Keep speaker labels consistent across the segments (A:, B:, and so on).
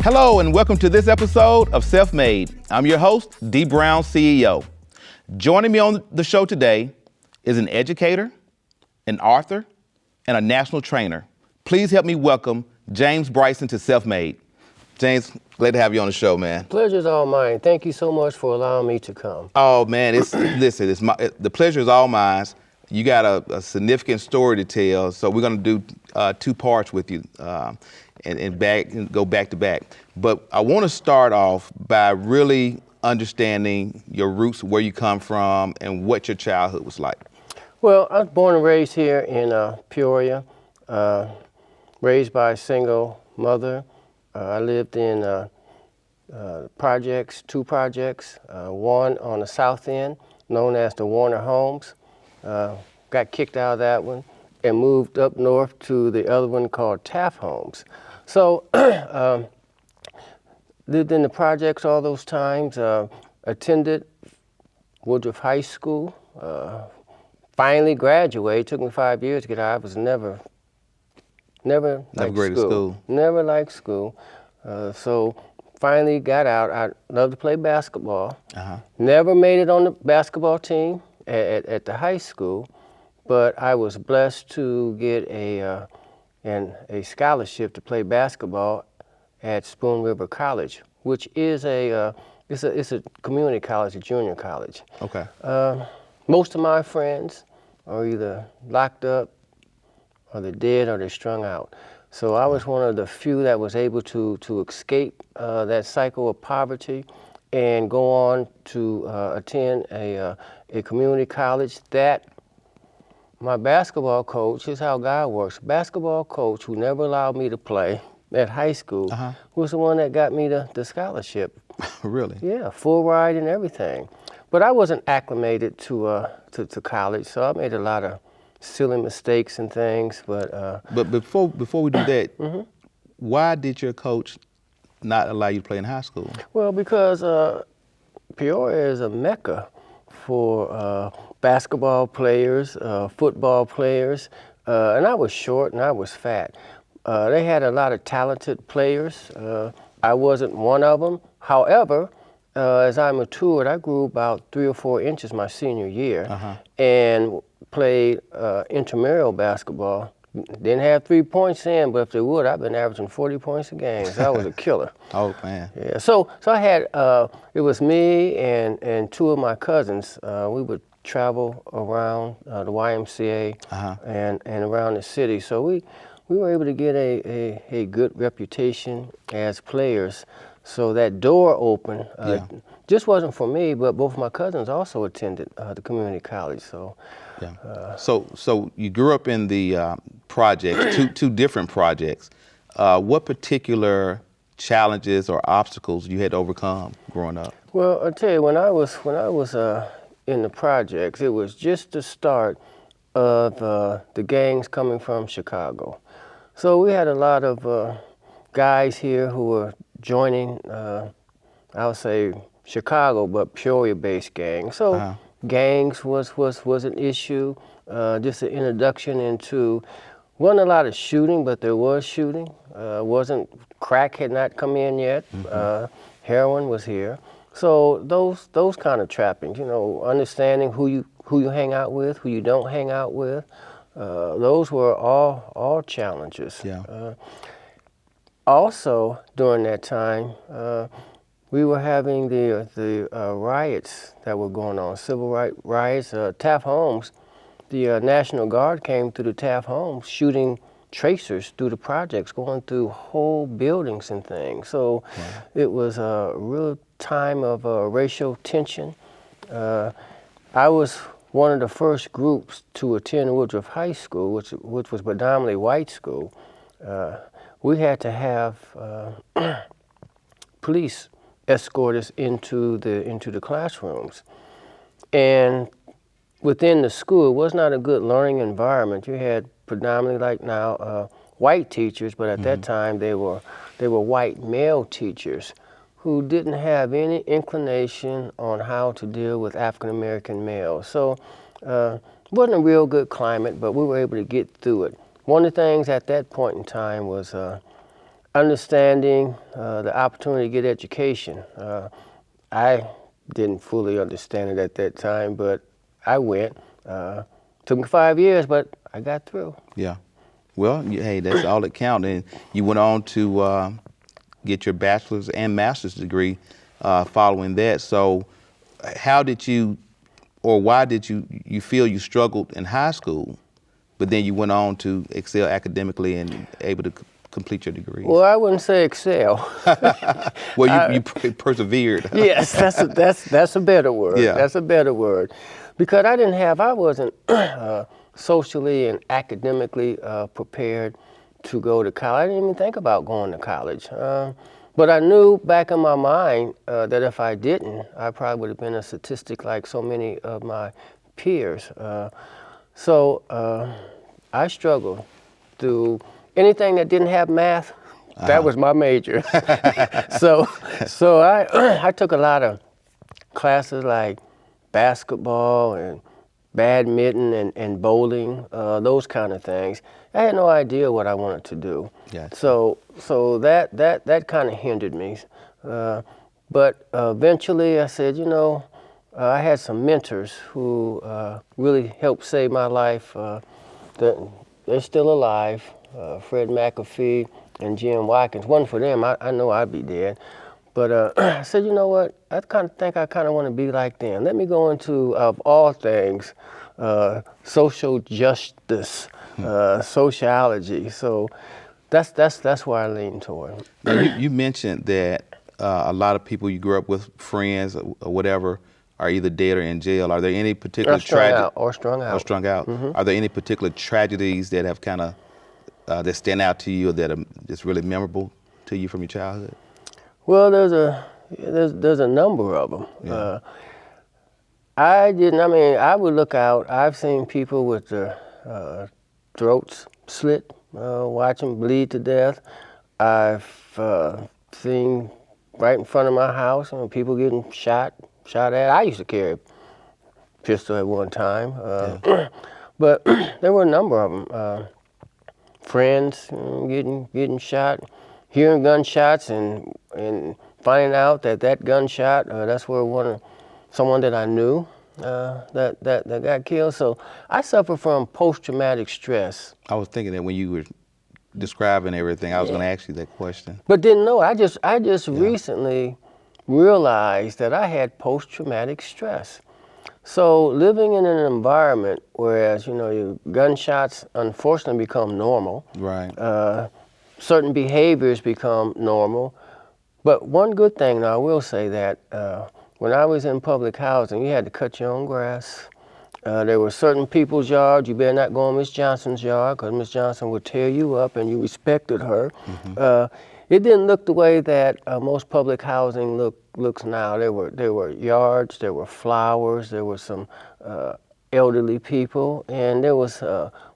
A: Hello and welcome to this episode of Self-Made. I'm your host, D. Brown, CEO. Joining me on the show today is an educator, an author, and a national trainer. Please help me welcome James Bryson to Self-Made. James, glad to have you on the show, man.
B: Pleasure's all mine. Thank you so much for allowing me to come.
A: Oh man, the pleasure is all mine. You got a significant story to tell, so we're going to do 2 parts with you and go back to back. But I want to start off by really understanding your roots, where you come from, and what your childhood was like.
B: Well, I was born and raised here in Peoria, raised by a single mother. I lived in 2 projects, one on the south end, known as the Warner Homes. Got kicked out of that one and moved up north to the other one called Taft Homes. So lived in the projects all those times, attended Woodruff High School, finally graduated. Took me 5 years to get out. I was never liked school. Never liked school. So finally got out. I loved to play basketball. Never made it on the basketball team at the high school, but I was blessed to get a scholarship to play basketball at Spoon River College, which is it's a community college, a junior college.
A: Okay.
B: Most of my friends are either locked up, or they're dead, or they're strung out. So I was one of the few that was able to escape that cycle of poverty and go on to attend a community college that my basketball coach, here's how God works, basketball coach who never allowed me to play at high school was the one that got me the scholarship.
A: Really?
B: Yeah, full ride and everything. But I wasn't acclimated to college, so I made a lot of silly mistakes and things. But
A: before we do that, why did your coach not allow you to play in high school?
B: Well, because Peoria is a mecca for basketball players, football players, and I was short and I was fat. They had a lot of talented players. I wasn't one of them. However, as I matured, I grew about 3 or 4 inches my senior year and played intramural basketball. Didn't have 3 points in, but if they would, I've been averaging 40 points a game. So I was a killer.
A: Oh, man.
B: Yeah. So I had, it was me and 2 of my cousins. We would travel around the YMCA and around the city. So we were able to get a good reputation as players. So that door opened. Just wasn't for me, but both of my cousins also attended the community college. So,
A: so you grew up in the projects, two different projects. What particular challenges or obstacles you had to overcome growing up?
B: Well, I'll tell you, when I was in the projects, it was just the start of the gangs coming from Chicago. So we had a lot of guys here who were joining, I would say Chicago, but Peoria-based gangs. So gangs was an issue. Just an introduction into, wasn't a lot of shooting, but there was shooting. Crack had not come in yet. Heroin was here. So those kind of trappings, you know, understanding who you hang out with, who you don't hang out with, those were all challenges. Also, during that time, we were having the riots that were going on, civil rights riots. Taft Homes, the National Guard came through the Taft Homes shooting tracers through the projects, going through whole buildings and things. So it was a real time of racial tension. I was one of the first groups to attend Woodruff High School, which was predominantly white school. We had to have police escort us into the classrooms. And within the school, it was not a good learning environment. You had predominantly, like now, white teachers, but at that time they were white male teachers who didn't have any inclination on how to deal with African American males. So it wasn't a real good climate, but we were able to get through it. One of the things at that point in time was understanding the opportunity to get education. I didn't fully understand it at that time, but I went. Took me 5 years, but I got through.
A: Yeah. Well, hey, that's all that counts. And you went on to get your bachelor's and master's degree following that. So how did you, or why did you feel you struggled in high school, but then you went on to excel academically and able to complete your degree?
B: Well, I wouldn't say excel.
A: Well, you persevered.
B: Yes, that's a better word.
A: Yeah.
B: That's a better word. Because I wasn't socially and academically prepared to go to college. I didn't even think about going to college. But I knew back in my mind that if I didn't, I probably would have been a statistic like so many of my peers. So I struggled through anything that didn't have math. That was my major. so I took a lot of classes like basketball and badminton and bowling, those kind of things. I had no idea what I wanted to do.
A: Gotcha.
B: So that kind of hindered me. But eventually I said, I had some mentors who really helped save my life. They're still alive. Fred McAfee and Jim Watkins. Wasn't for them, I know I'd be dead. But I said, you know what? I think I want to be like them. Let me go into, of all things, social justice, sociology. So that's where I lean toward.
A: Now, you mentioned that a lot of people you grew up with, friends or whatever, are either dead or in jail. Are there any particular tragedies?
B: Or strung out.
A: Or strung out.
B: Mm-hmm.
A: Are there any particular tragedies that have kind of that stand out to you, or that are just really memorable to you from your childhood?
B: Well, there's a number of them.
A: Yeah.
B: I would look out. I've seen people with their throats slit, watch them bleed to death. I've seen right in front of my house, people getting shot at. I used to carry a pistol at one time, but there were a number of them. Friends getting shot, hearing gunshots, and finding out that gunshot that's where someone that I knew that got killed. So I suffer from post-traumatic stress.
A: I was thinking that when you were describing everything, I was going to ask you that question.
B: But didn't know. I just recently realized that I had post-traumatic stress. So living in an environment whereas your gunshots unfortunately become normal.
A: Right.
B: Certain behaviors become normal. But one good thing, now I will say that when I was in public housing, you had to cut your own grass. There were certain people's yards. You better not go on Miss Johnson's yard because Miss Johnson would tear you up, and you respected her. Mm-hmm. It didn't look the way that most public housing looks now. There were yards, there were flowers, there were some elderly people, and there was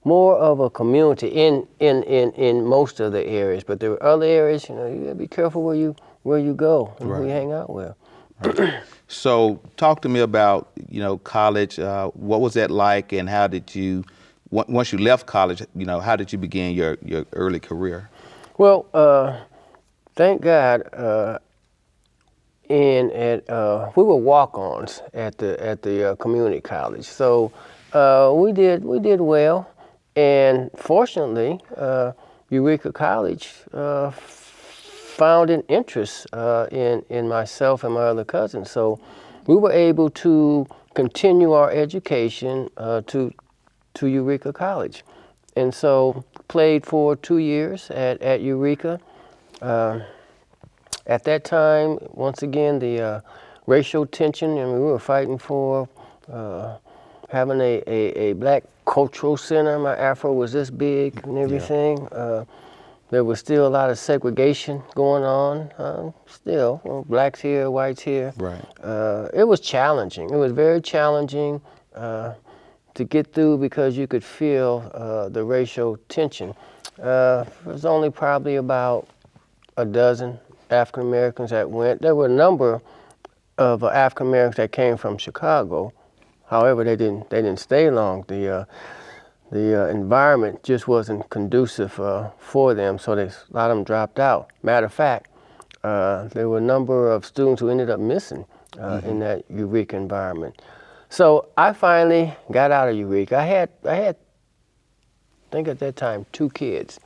B: more of a community in most of the areas. But there were other areas. You gotta be careful where you go and who you hang out with.
A: Right. So talk to me about college. What was that like, and how did you, once you left college, how did you begin your early career?
B: Well, thank God. We were walk-ons at the community college, so we did well, and fortunately, Eureka College found an interest in myself and my other cousins, so we were able to continue our education to Eureka College, and so played for 2 years at Eureka. At that time, once again, the racial tension, we were fighting for having a black cultural center. My afro was this big and everything. Yeah. There was still a lot of segregation going on. Still, blacks here, whites here.
A: Right.
B: It was challenging. It was very challenging to get through because you could feel the racial tension. There was only probably about a dozen African Americans that went. There were a number of African Americans that came from Chicago. However, they didn't stay long. The the environment just wasn't conducive for them, so a lot of them dropped out. Matter of fact, there were a number of students who ended up missing in that Eureka environment. So I finally got out of Eureka. I had, I think at that time, 2 kids.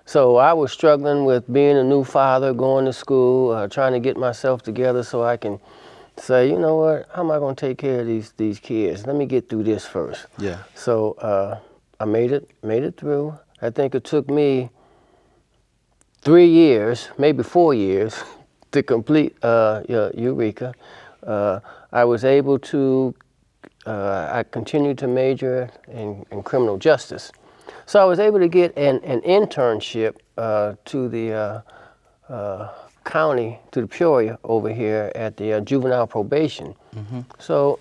B: So I was struggling with being a new father, going to school, trying to get myself together so I can say, you know what, how am I going to take care of these kids? Let me get through this first.
A: Yeah.
B: So I made it through. I think it took me 3 years, maybe 4 years, to complete Eureka. I was able to, I continued to major in criminal justice. So I was able to get an internship to the county, to the Peoria over here at the juvenile probation. So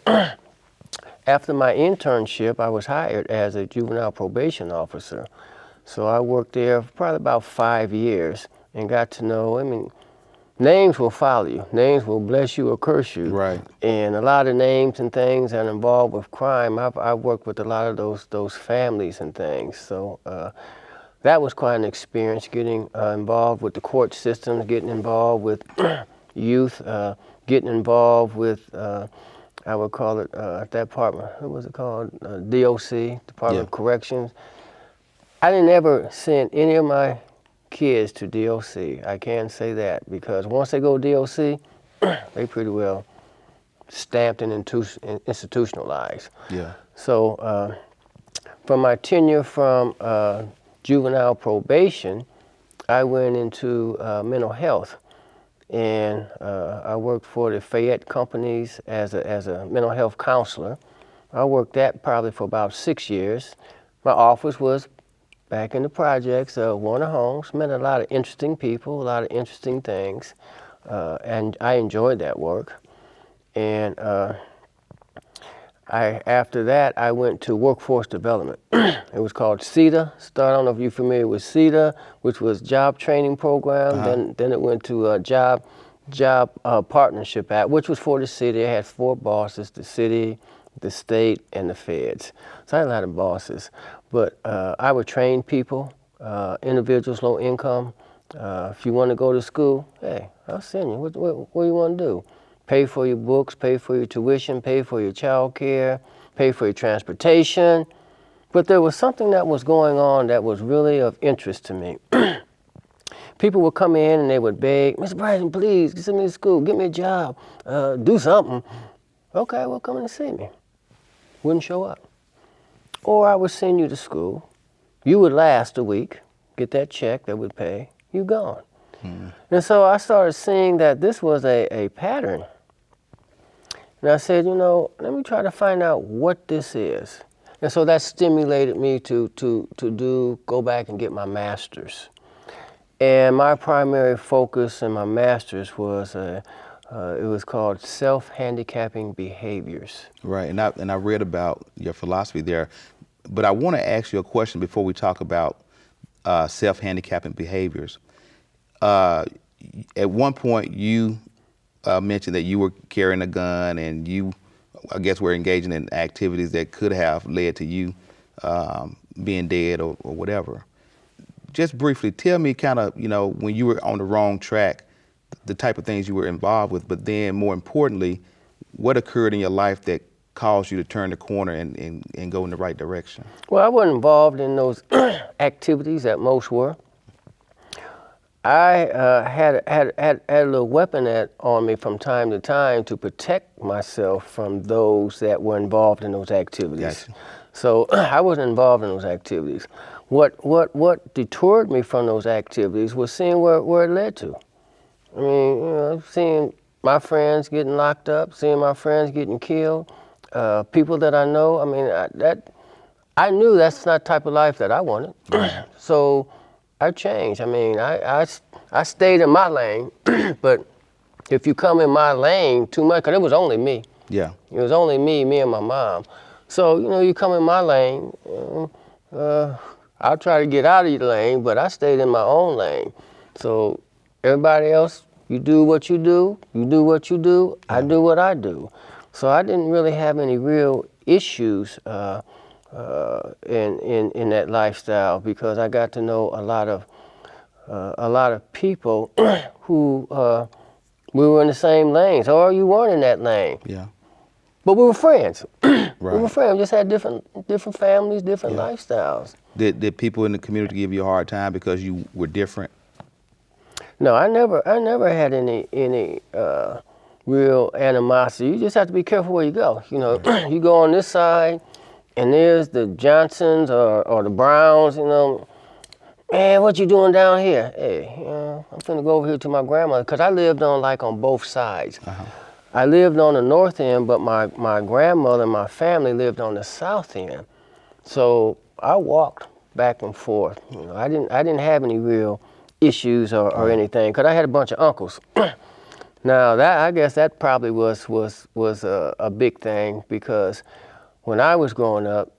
B: after my internship, I was hired as a juvenile probation officer. So I worked there for probably about 5 years and got to know, I mean, names will follow you. Names will bless you or curse you.
A: Right.
B: And a lot of names and things that are involved with crime, I've worked with a lot of those families and things. So that was quite an experience, getting involved with the court systems, getting involved with youth, getting involved with, I would call it, that department, what was it called? DOC, Department of Corrections. I didn't ever send any of my kids to DOC. I can say that, because once they go DOC, they pretty well stamped and institutionalized.
A: Yeah.
B: So from my tenure from juvenile probation, I went into mental health, and I worked for the Fayette companies as a mental health counselor. I worked that probably for about 6 years. My office was back in the projects of Warner Homes. Met a lot of interesting people, a lot of interesting things, and I enjoyed that work. And after that, I went to workforce development. It was called CETA. I don't know if you're familiar with CETA, which was job training program. Then it went to a job partnership act, which was for the city. It had 4 bosses: the city, the state, and the feds. So I had a lot of bosses. But I would train people, individuals, low income. If you want to go to school, hey, I'll send you. What do you want to do? Pay for your books, pay for your tuition, pay for your child care, pay for your transportation. But there was something that was going on that was really of interest to me. People would come in and they would beg, Mr. Bryson, please, send me to school, get me a job, do something. Okay, well, come in and see me. Wouldn't show up. Or I would send you to school. You would last a week, get that check that would pay, you gone. And so I started seeing that this was a pattern. And I said, you know, let me try to find out what this is. And so that stimulated me to go back and get my master's. And my primary focus in my master's was, it was called self-handicapping behaviors.
A: Right, and I read about your philosophy there, but I want to ask you a question before we talk about self-handicapping behaviors. At one point, you mentioned that you were carrying a gun, and you, I guess, were engaging in activities that could have led to you being dead or whatever. Just briefly, tell me kind of, you know, when you were on the wrong track, the type of things you were involved with, but then more importantly, what occurred in your life that caused you to turn the corner and go in the right direction?
B: Well, I wasn't involved in those activities that most were. I had a little weapon on me from time to time to protect myself from those that were involved in those activities.
A: Gotcha.
B: So I wasn't involved in those activities. What deterred me from those activities was seeing where it led to. I mean, you know, seeing my friends getting locked up, seeing my friends getting killed, people that I know. I mean, I knew that's not the type of life that I wanted. So I changed. I mean, I stayed in my lane, but if you come in my lane too much, because it was only me.
A: Yeah.
B: It was only me and my mom. So, you know, you come in my lane, I'll try to get out of your lane, but I stayed in my own lane. So everybody else, you do what you do, what you do, I do what I do. So I didn't really have any real issues in that lifestyle, because I got to know a lot of people who we were in the same lanes, or you weren't in that lane.
A: Yeah.
B: But we were friends.
A: Right.
B: We were friends. We just had different families, different lifestyles.
A: Did people in the community give you a hard time because you were different?
B: No, I never had any real animosity. You just have to be careful where you go. You know,
A: Right.
B: you go on this side, and there's the Johnsons or the Browns. You know, man, what you doing down here? Hey, you know, I'm finna go over here to my grandmother, because I lived on both sides.
A: Uh-huh.
B: I lived on the north end, but my grandmother and my family lived on the south end. So I walked back and forth. You know, I didn't have any real issues or anything, because I had a bunch of uncles. Now I guess that probably was a big thing, because when I was growing up,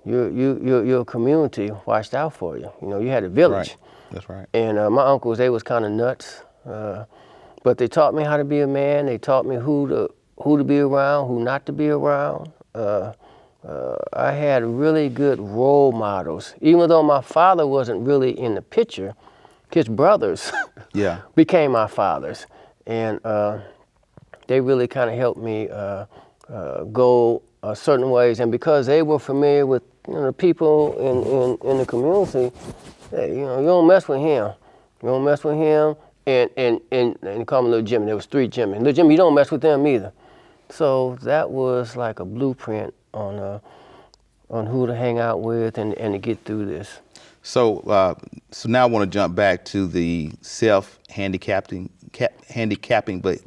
B: your community watched out for you. You know, you had a village.
A: Right. That's right.
B: And my uncles, they was kind of nuts, but they taught me how to be a man. They taught me who to be around, who not to be around. I had really good role models. Even though my father wasn't really in the picture, his brothers
A: Yeah.
B: became my fathers, and they really kind of helped me go certain ways. And because they were familiar with, you know, the people in the community, hey, you know, you don't mess with him. You don't mess with him. And they call me Little Jimmy. There was 3 Jimmys. Little Jimmy, you don't mess with them either. So that was like a blueprint on who to hang out with and to get through this.
A: So now I want to jump back to the handicapping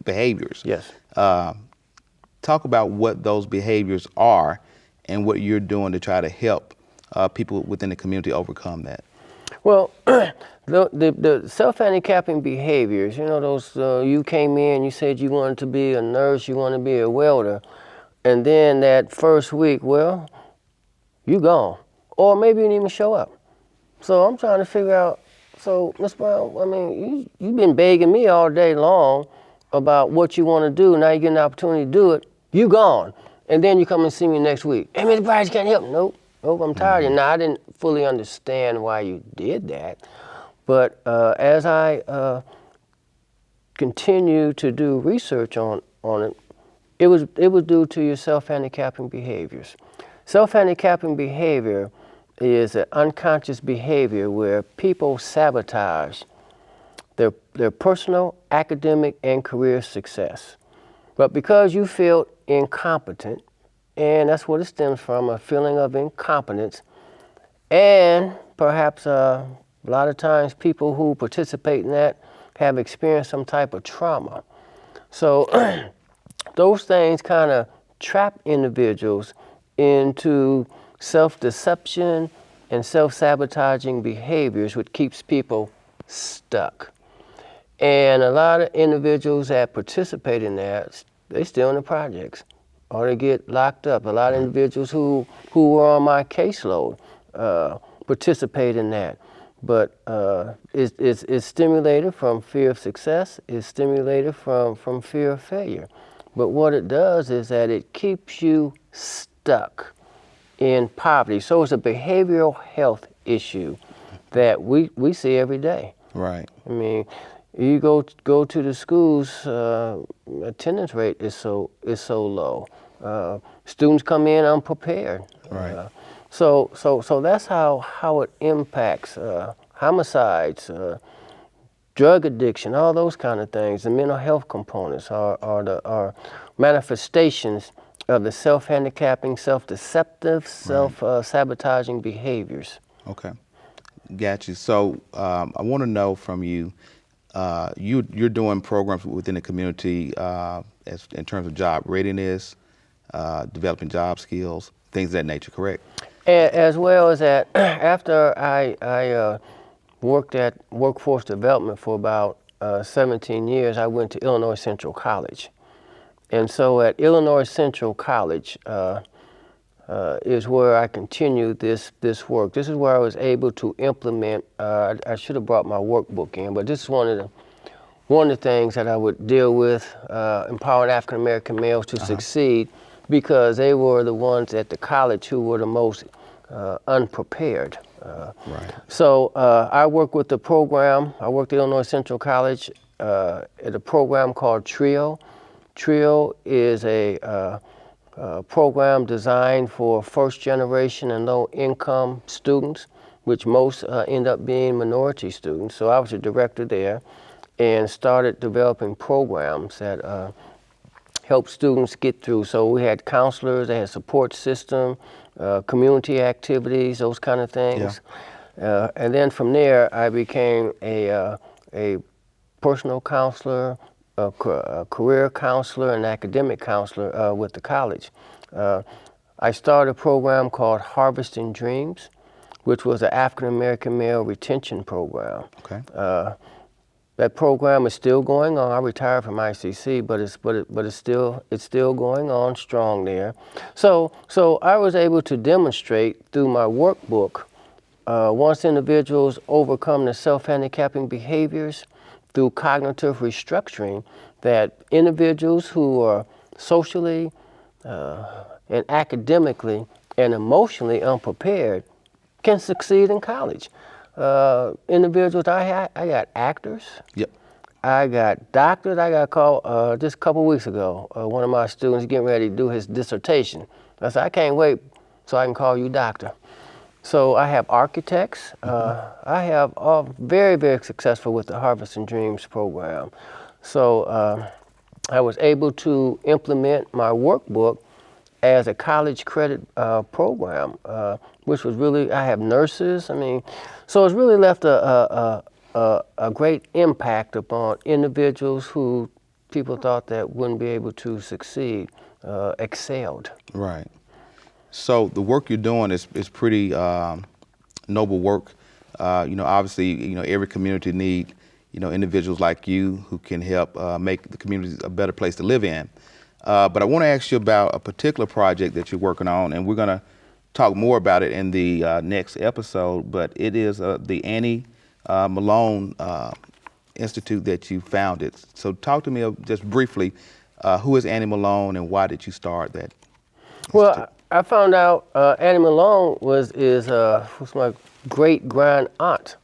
A: behaviors.
B: Yes.
A: Talk about what those behaviors are and what you're doing to try to help people within the community overcome that.
B: Well, the self-handicapping behaviors, you know, those, you came in, you said you wanted to be a nurse, you wanted to be a welder, and then that first week, well, you gone. Or maybe you didn't even show up. So I'm trying to figure out, so Ms. Brown, I mean, you've been begging me all day long about what you want to do. Now you get an opportunity to do it, you gone. And then you come and see me next week. Hey, Mr. Bryson, can't help me. Nope, I'm tired. And now I didn't fully understand why you did that. But as I continue to do research on it, it was due to your self-handicapping behaviors. Self-handicapping behavior is an unconscious behavior where people sabotage their personal, academic, and career success. But because you feel incompetent, and that's what it stems from, a feeling of incompetence, and perhaps a lot of times people who participate in that have experienced some type of trauma. So those things kind of trap individuals into self-deception and self-sabotaging behaviors, which keeps people stuck. And a lot of individuals that participate in that, they still in the projects, or they get locked up. A lot of individuals who were on my caseload participate in that. But it's stimulated from fear of success, it's stimulated from fear of failure. But what it does is that it keeps you stuck in poverty. So it's a behavioral health issue that we see every day.
A: Right.
B: I mean, you go to the schools, attendance rate is so low. Students come in unprepared.
A: Right.
B: So that's how it impacts homicides, drug addiction, all those kind of things. The mental health components are manifestations of the self-handicapping, self-deceptive, self-sabotaging behaviors.
A: Okay. Got you. So I want to know from you, you're doing programs within the community in terms of job readiness, developing job skills, things of that nature, correct?
B: As well as that, after I worked at workforce development for about 17 years, I went to Illinois Central College. And so at Illinois Central College is where I continued this work. This is where I was able to implement, I should have brought my workbook in, but this is one of the things that I would deal with, empowering African American males to succeed. because they were the ones at the college who were the most unprepared.
A: Right.
B: So I worked with the program. I worked at Illinois Central College at a program called TRIO. TRIO is a program designed for first generation and low income students, which most end up being minority students. So I was a director there and started developing programs that help students get through. So we had counselors, they had support system, community activities, those kind of things. Yeah. And then from there, I became a personal counselor, a career counselor, and academic counselor with the college. I started a program called Harvesting Dreams, which was an African American male retention program.
A: Okay.
B: That program is still going on. I retired from ICC, but it's still going on strong there. So I was able to demonstrate through my workbook, once individuals overcome the self-handicapping behaviors through cognitive restructuring, that individuals who are socially and academically and emotionally unprepared can succeed in college. Individuals, I got actors.
A: Yep.
B: I got doctors. I got called just a couple weeks ago. One of my students getting ready to do his dissertation. I said, I can't wait so I can call you doctor. So I have architects. I have all very, very successful with the Harvesting Dreams program. So I was able to implement my workbook as a college credit program, which was really, I have nurses. I mean, so it's really left a great impact upon individuals who people thought that wouldn't be able to succeed, excelled.
A: Right. So the work you're doing is pretty noble work. Obviously, every community need, individuals like you who can help make the community a better place to live in. But I want to ask you about a particular project that you're working on, and we're going to talk more about it in the next episode. But it is the Annie Malone Institute that you founded. So talk to me just briefly, who is Annie Malone and why did you start that?
B: Well, I found out Annie Malone was my great grand aunt.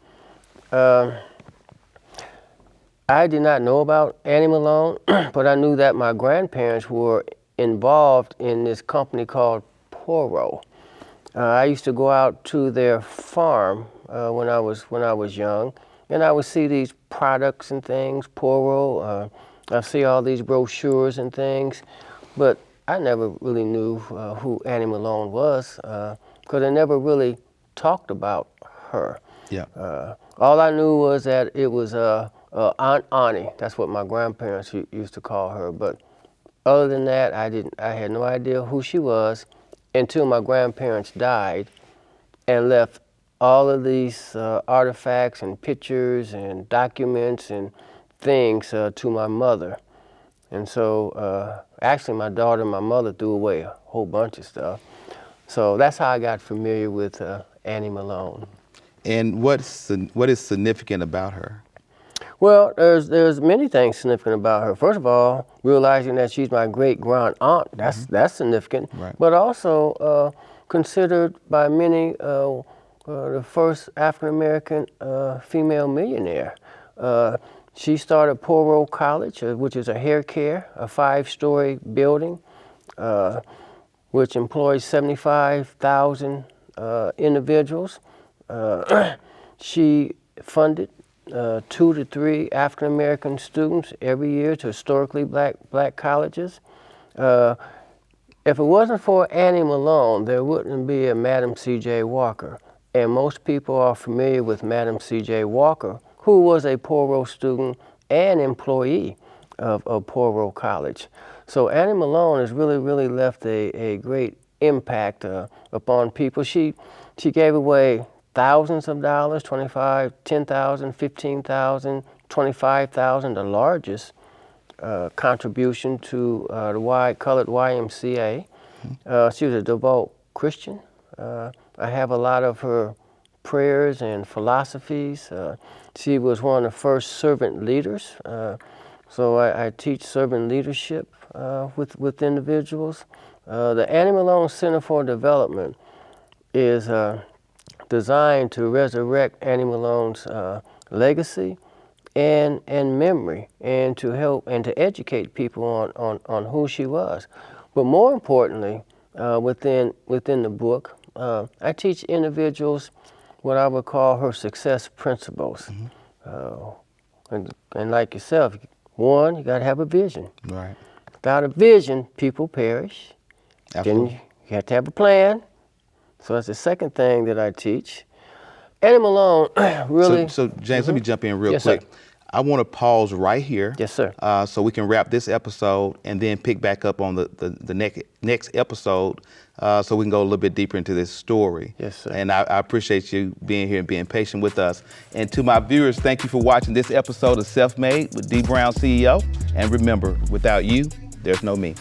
B: I did not know about Annie Malone, but I knew that my grandparents were involved in this company called Poro. I used to go out to their farm when I was young, and I would see these products and things, Poro. I see all these brochures and things, but I never really knew who Annie Malone was because I never really talked about her.
A: Yeah.
B: All I knew was that it was Aunt Annie. That's what my grandparents used to call her. But other than that, I had no idea who she was until my grandparents died and left all of these artifacts and pictures and documents and things to my mother. And so actually my daughter and my mother threw away a whole bunch of stuff. So that's how I got familiar with Annie Malone.
A: And what is significant about her?
B: Well, there's many things significant about her. First of all, realizing that she's my great grand aunt, that's significant.
A: Right.
B: But also considered by many the first African American female millionaire. She started Poro College, which is a hair care, a 5-story building, which employs 75,000 individuals. She funded 2 to 3 African American students every year to historically black colleges. If it wasn't for Annie Malone, there wouldn't be a Madam C.J. Walker. And most people are familiar with Madam C.J. Walker, who was a Poro student and employee of Poro College. So Annie Malone has really left a great impact upon people. She gave away thousands of dollars, $25,000, $10,000, $15,000, $25,000, the largest contribution to the colored YMCA. She was a devout Christian. I have a lot of her prayers and philosophies. She was one of the first servant leaders. So I teach servant leadership with individuals. The Annie Malone Center for Development is designed to resurrect Annie Malone's legacy and memory, and to help and to educate people on who she was. But more importantly, within the book, I teach individuals what I would call her success principles. And like yourself, one, you got to have a vision.
A: Right.
B: Without a vision, people perish.
A: Absolutely.
B: Then you have to have a plan. So that's the second thing that I teach. Annie Malone really...
A: So James, let me jump in real
B: Yes,
A: quick.
B: sir.
A: I want to pause right here.
B: Yes, sir.
A: So we can wrap this episode and then pick back up on the next episode, so we can go a little bit deeper into this story.
B: Yes, sir.
A: And I appreciate you being here and being patient with us. And to my viewers, thank you for watching this episode of Self Made with D Brown CEO. And remember, without you, there's no me.